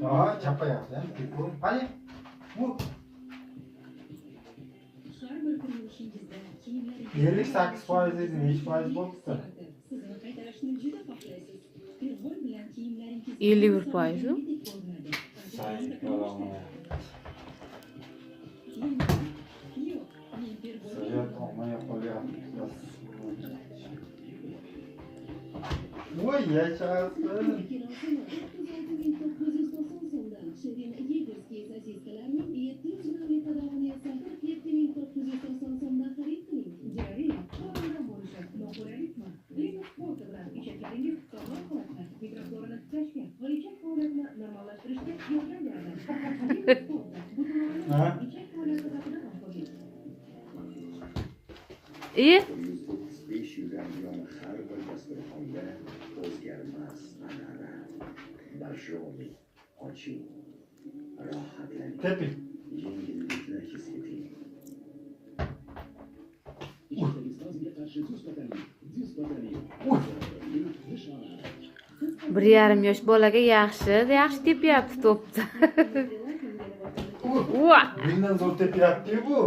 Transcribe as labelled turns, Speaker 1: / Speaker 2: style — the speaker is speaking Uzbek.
Speaker 1: Aha chapayapti. Qani? Bu 58% edi, necha foiz bo'libdi?
Speaker 2: 51%.
Speaker 1: Sayyor olmay qolyapti. Voy yashasın. Ha?
Speaker 2: İyi.
Speaker 3: 35 yuradigan har bir dasturxonda o'zgarmas an'ana, basho'rlik, ochiq, rohatlaning,
Speaker 1: Tepi.
Speaker 3: yengillikni his eting.
Speaker 2: Bir yarim yosh bolaga yaxshi tepyapti to'pni.
Speaker 1: Bundan zo'r tepyapti bu.